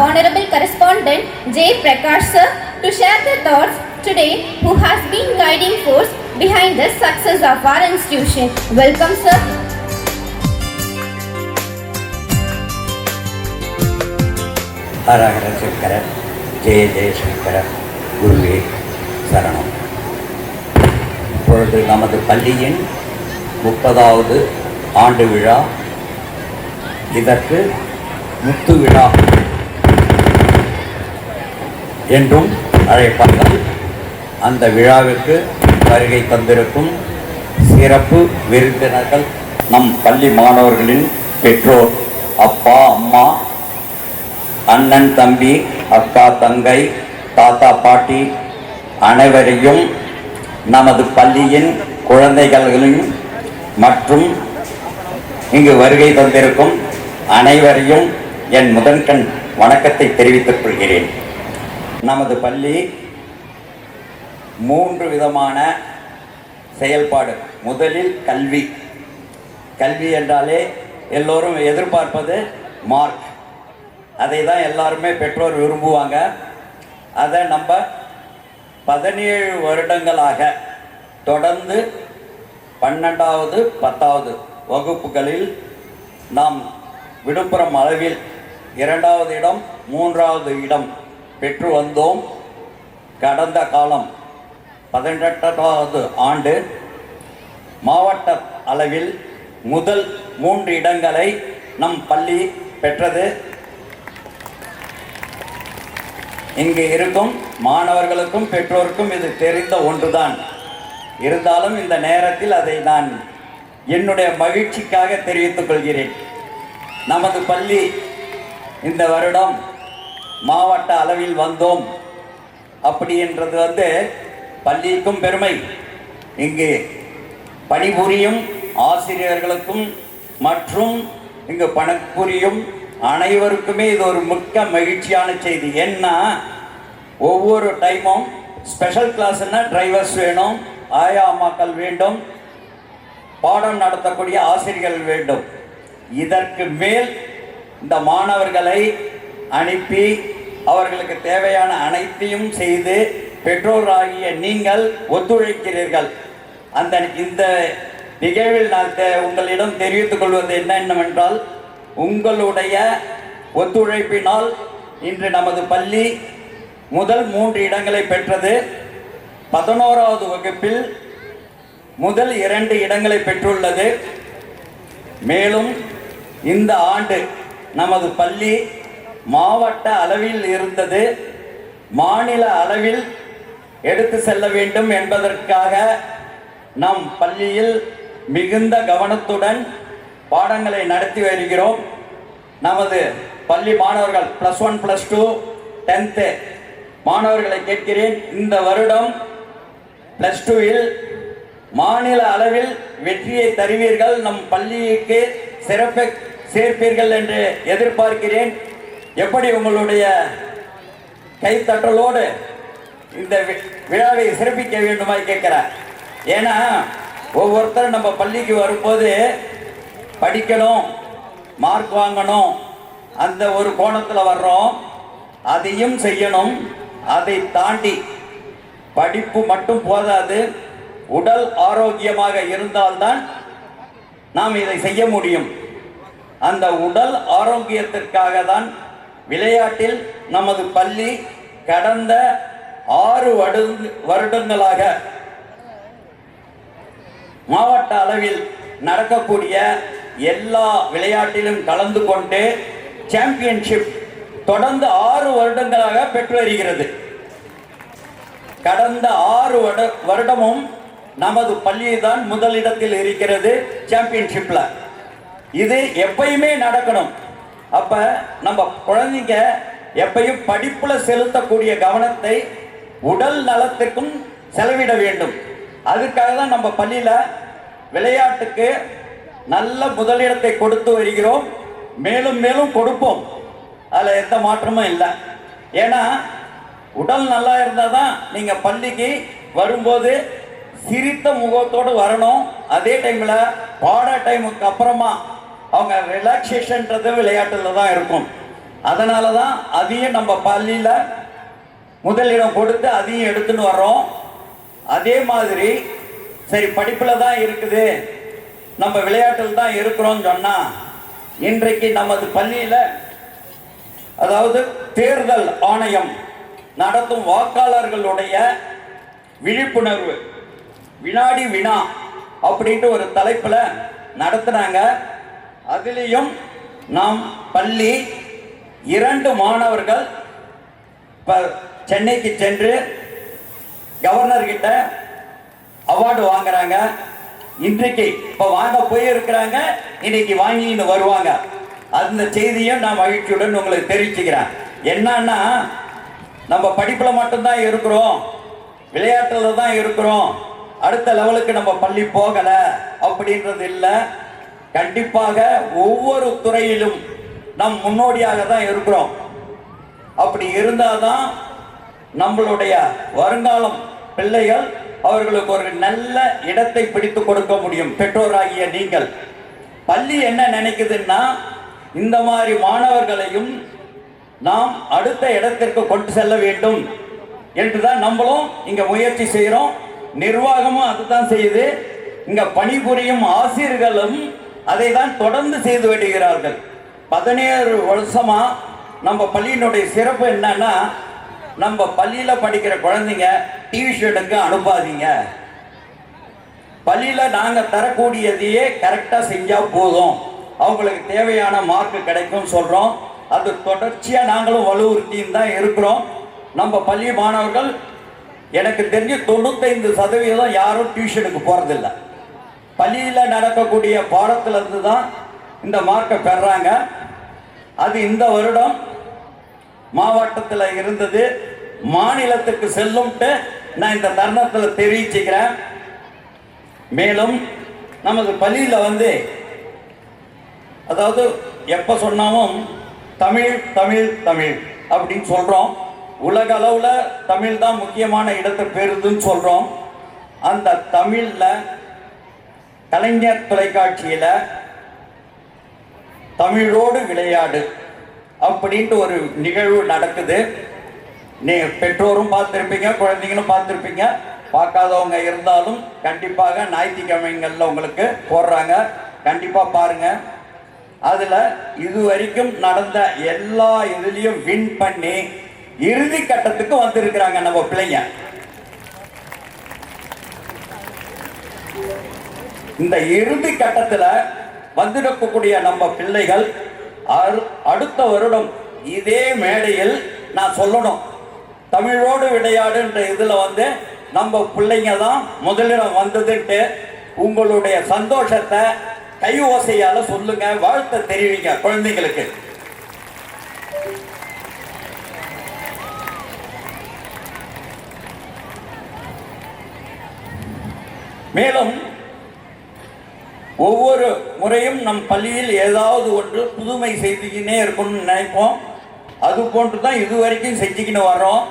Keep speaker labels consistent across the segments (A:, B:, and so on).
A: Honorable Correspondent J. Prakash sir to share their thoughts today, who has been guiding force behind the success of our institution. Welcome sir.
B: ஹரஹர சங்கர ஜெய ஜெயசங்கர குருவே சரணம். இப்பொழுது நமது பள்ளியின் 30வது ஆண்டு விழா, இதற்கு முத்து விழா என்றும் அழைப்பார்கள். அந்த விழாவிற்கு வருகை தந்திருக்கும் சிறப்பு விருந்தினர்கள் நம் பள்ளி மாணவர்களின் பெற்றோர், அப்பா அம்மா, அண்ணன் தம்பி, அக்கா தங்கை, தாத்தா பாட்டி அனைவரையும், நமது பள்ளியின் குழந்தைகளையும் மற்றும் இங்கு வருகை தந்திருக்கும் அனைவரையும் என் முதன்கண் வணக்கத்தை தெரிவித்துக் கொள்கிறேன். நமது பள்ளி 3 விதமான செயல்பாடு. முதலில் கல்வி. கல்வி என்றாலே எல்லோரும் எதிர்பார்ப்பது மார்க். அதை தான் எல்லாருமே பெற்றோர் விரும்புவாங்க. அதை நம்ம 17 வருடங்களாக தொடர்ந்து 12வது 10வது வகுப்புகளில் நாம் விழுப்புரம் அளவில் 2வது இடம் 3வது இடம் பெற்று வந்தோம். கடந்த காலம் 18வது ஆண்டு மாவட்ட அளவில் முதல் 3 இடங்களை நம் பள்ளி பெற்றது. இங்கு இருக்கும் மாணவர்களுக்கும் பெற்றோருக்கும் இது தெரிந்த ஒன்றுதான். இருந்தாலும் இந்த நேரத்தில் அதை நான் என்னுடைய மகிழ்ச்சிக்காக தெரிவித்துக் கொள்கிறேன். நமது பள்ளி இந்த வருடம் மாவட்ட அளவில் வந்தோம் அப்படின்றது பள்ளிக்கும் பெருமை. இங்கு பணிபுரியும் ஆசிரியர்களுக்கும் மற்றும் இங்கு பணிபுரியும் அனைவருக்குமே இது ஒரு மிக்க மகிழ்ச்சியான செய்தி. ஏன்னா ஒவ்வொரு டைமும் ஸ்பெஷல் கிளாஸ்னா டிரைவர்ஸ் வேணும், ஆயா அம்மாக்கள் வேண்டும், பாடம் நடத்தக்கூடிய ஆசிரியர்கள் வேண்டும். இதற்கு மேல் இந்த மாணவர்களை அனுப்பி அவர்களுக்கு தேவையான அனைத்தையும் செய்து பெற்றோராகிய நீங்கள் ஒத்துழைக்கிறீர்கள். இந்த நிகழ்வில் நான் உங்களிடம் தெரிவித்துக் கொள்வது என்னவென்றால், உங்களுடைய ஒத்துழைப்பினால் இன்று நமது பள்ளி முதல் 3 இடங்களை பெற்றது. 11வது வகுப்பில் முதல் 2 இடங்களை பெற்றுள்ளது. மேலும் இந்த ஆண்டு நமது பள்ளி மாவட்ட அளவில் இருந்தது மாநில அளவில் எடுத்து செல்ல வேண்டும் என்பதற்காக நம் பள்ளியில் மிகுந்த கவனத்துடன் பாடங்களை நடத்தி வருகிறோம். நமது பள்ளி மாணவர்கள் +1 +2 10th மாணவர்களை கேட்கிறேன், இந்த வருடம் +2ல் மாநில அளவில் வெற்றியை தருவீர்கள், நம் பள்ளிக்கு சிறப்பை சேர்ப்பீர்கள் என்று எதிர்பார்க்கிறேன். எப்படி உங்களுடைய கைத்தட்டலோடு இந்த விழாவை சிறப்பிக்க வேண்டுமாய் கேட்கிறேன். ஏன்னா ஒவ்வொருத்தரும் நம்ம பள்ளிக்கு வரும்போது படிக்கணும், மார்க் வாங்கணும், அந்த ஒரு கோணத்தில் வர்றோம். அதையும் செய்யணும். அதை தாண்டி படிப்பு மட்டும் போதாது, உடல் ஆரோக்கியமாக இருந்தால்தான் நாம் இதை செய்ய முடியும். அந்த உடல் ஆரோக்கியத்திற்காக தான் விளையாட்டில் நமது பள்ளி கடந்த 6 வருடங்களாக மாவட்ட அளவில் நடக்கக்கூடிய எல்லா விளையாட்டிலும் கலந்து கொண்டு சாம்பியன்ஷிப் தொடர்ந்து 6 வருடங்களாக பெற்று வருகிறது. கடந்த 6 வருடமும் நமது பள்ளி தான் முதலிடத்தில் இருக்கிறது சாம்பியன்ஷிப்ல. இது எப்பயுமே நடக்கணும். அப்ப நம்ம குழந்தைங்க எப்பயும் படிப்புல செலுத்தக்கூடிய கவனத்தை உடல் நலத்துக்கும் செலவிட வேண்டும். அதுக்காக தான் நம்ம பள்ளியில விளையாட்டுக்கு நல்ல முதலிடத்தை கொடுத்து வருகிறோம். மேலும் மேலும் கொடுப்போம். அதில் எந்த மாற்றமும் இல்லை. ஏன்னா உடல் நல்லா இருந்தால் தான் நீங்கள் பள்ளிக்கு வரும்போது சிரித்த முகத்தோடு வரணும். அதே டைமில் பாட டைமுக்கு அப்புறமா அவங்க ரிலாக்ஸேஷன்றது விளையாட்டில் தான் இருக்கும். அதனால தான் அதையும் நம்ம பள்ளியில் முதலிடம் கொடுத்து அதையும் எடுத்துன்னு வர்றோம். அதே மாதிரி சரி படிப்பில் தான் இருக்குது, நம்ம விளையாட்டில் தான் இருக்கிறோம்னு சொன்னால், இன்றைக்கு நமது பள்ளியில் அதாவது தேர்தல் ஆணையம் நடத்தும் வாக்காளர்களுடைய விழிப்புணர்வு வினாடி வினா அப்படின்ட்டு ஒரு தலைப்பில் நடத்துனாங்க. அதிலையும் நாம் பள்ளி 2 மாணவர்கள் இப்போ சென்னைக்கு சென்று கவர்னர்கிட்ட அவார்டு வாங்குறாங்க. இன்றைக்கு இப்போ வாங்க போயிருக்கிறாங்க, இன்னைக்கு வாங்கின்னு வருவாங்க. அந்த செய்தியும் நான் மகிழ்ச்சியுடன் உங்களுக்கு தெரிவிச்சுக்கிறேன். என்னன்னா, நம்ம படிப்பில் மட்டும்தான் இருக்கிறோம், விளையாட்டில் தான் இருக்கிறோம், அடுத்த லெவலுக்கு நம்ம பள்ளி போகலை அப்படின்றது இல்லை. கண்டிப்பாக ஒவ்வொரு துறையிலும் நம் முன்னோடியாக தான் இருக்கிறோம். அப்படி இருந்தால் தான் நம்மளுடைய வருங்காலம் பிள்ளைகள் அவர்களுக்கு ஒரு நல்ல இடத்தை பிடித்து கொடுக்க முடியும். பெற்றோராகிய நீங்கள் பள்ளி என்ன நினைக்குதுன்னா, இந்த மாதிரி மாணவர்களையும் நாம் அடுத்த இடத்திற்கு கொண்டு செல்ல வேண்டும் என்றுதான் நம்மளும் இங்க முயற்சி செய்கிறோம். நிர்வாகமும் அதுதான் செய்யுது. இங்க பணிபுரியும் ஆசிரியர்களும் அதை தான் தொடர்ந்து செய்து வருகிறார்கள். 17 வருஷமா நம்ம பள்ளியினுடைய சிறப்பு என்னன்னா, நம்ம பள்ளியில படிக்கிற குழந்தைங்க டியூஷனுக்கு அனுப்பாதீங்க, பள்ளியில நாங்க தரக்கூடியதையே கரெக்டா செஞ்சா போதும், அவங்களுக்கு தேவையான மார்க் கிடைக்கும் சொல்றோம். அது தொடர்ச்சியா நாங்களும் வலுவுறுத்தியும் தான் இருக்கிறோம். நம்ம பள்ளி மாணவர்கள் எனக்கு தெரிஞ்சு 95% யாரும் டியூஷனுக்கு போறதில்லை. பள்ளியில நடக்கக்கூடிய பாடத்துல இருந்து தான் இந்த மார்க்கை பெறாங்க. அது இந்த வருடம் மாவட்டத்தில் இருந்தது, மாநிலத்துக்கு செல்லும்ட்டு நான் இந்த தருணத்தில் தெரிவிச்சுக்கிறேன். மேலும் நமது பள்ளியில் அதாவது எப்போ சொன்னாலும் தமிழ் தமிழ் தமிழ் அப்படின்னு சொல்கிறோம். உலக அளவில் தமிழ் தான் முக்கியமான இடத்தை பெறுதுன்னு சொல்கிறோம். அந்த தமிழில் கலைஞர் தொலைக்காட்சியில் தமிழோடு விளையாடு அப்படின்ட்டு ஒரு நிகழ்வு நடக்குது. நீங்கள் பெற்றோரும் பார்த்துருப்பீங்க, குழந்தைங்களும் பார்த்துருப்பீங்க. பார்க்காதவங்க இருந்தாலும் கண்டிப்பாக ஞாயிற்றுக்கிழமைகளில் உங்களுக்கு போடுறாங்க, கண்டிப்பாக பாருங்கள். அதில் இது வரைக்கும் நடந்த எல்லா இதுலேயும் வின் பண்ணி இறுதி கட்டத்துக்கு வந்திருக்கிறாங்க நம்ம பிள்ளைங்க. இந்த இறுதி கட்டத்தில் வந்திருக்கக்கூடிய நம்ம பிள்ளைகள் அடுத்த வருடம் இதே மேடையில் நான் சொல்லணும், தமிழோடு விளையாடுன்ற இதில் நம்ம பிள்ளைங்க தான் முதலிடம் வந்ததுன்ட்டு உங்களுடைய சந்தோஷத்தை கை ஓசையால சொல்லுங்க, வாழ்த்தை தெரிவிங்க குழந்தைங்களுக்கு. மேலும் ஒவ்வொரு முறையும் நம் பள்ளியில் ஏதாவது ஒன்று புதுமை செய்துக்கினே இருக்கணும்னு நினைப்போம். அது போன்று தான் இதுவரைக்கும் செஞ்சுக்கின்னு வர்றோம்.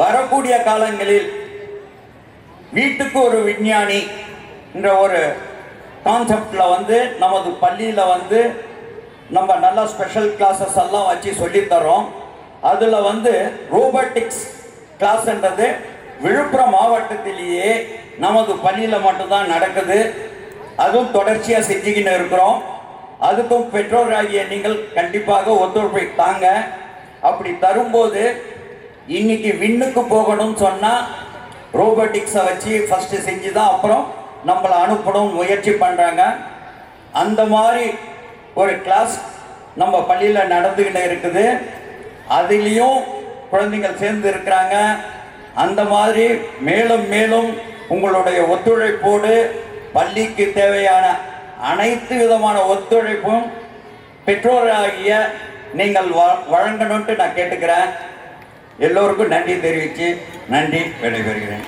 B: வரக்கூடிய காலங்களில் வீட்டுக்கு ஒரு விஞ்ஞானி என்ற ஒரு கான்செப்டில் நமது பள்ளியில் நம்ம நல்லா ஸ்பெஷல் கிளாஸஸ் எல்லாம் வச்சு சொல்லித்தரோம். அதில் ரோபோட்டிக்ஸ் கிளாஸ்ன்றது விழுப்புரம் மாவட்டத்திலேயே நமது பள்ளியில் மட்டும்தான் நடக்குது. அதுவும் தொடர்ச்சியாக செஞ்சுக்கின்னு இருக்கிறோம். அதுக்கும் பெற்றோராகிய நீங்கள் கண்டிப்பாக ஒத்துழைப்பை தாங்க. அப்படி தரும்போது இன்னைக்கு விண்ணுக்கு போகணும்னு சொன்னால் ரோபோட்டிக்ஸை வச்சு ஃபஸ்ட்டு செஞ்சு தான் அப்புறம் நம்மளை அனுப்பணும் முயற்சி பண்ணுறாங்க. அந்த மாதிரி ஒரு கிளாஸ் நம்ம பள்ளியில் நடந்துக்கிட்டு இருக்குது. அதுலேயும் குழந்தைகள் சேர்ந்து இருக்கிறாங்க. அந்த மாதிரி மேலும் மேலும் உங்களுடைய ஒத்துழைப்போடு பள்ளிக்கு தேவையான அனைத்து விதமான ஒத்துழைப்பும் பெற்றோராகிய நீங்கள் வழங்கணும்ட்டு நான் கேட்டுக்கிறேன். எல்லோருக்கும் நன்றி தெரிவித்து நன்றி விடைபெறுகிறேன்.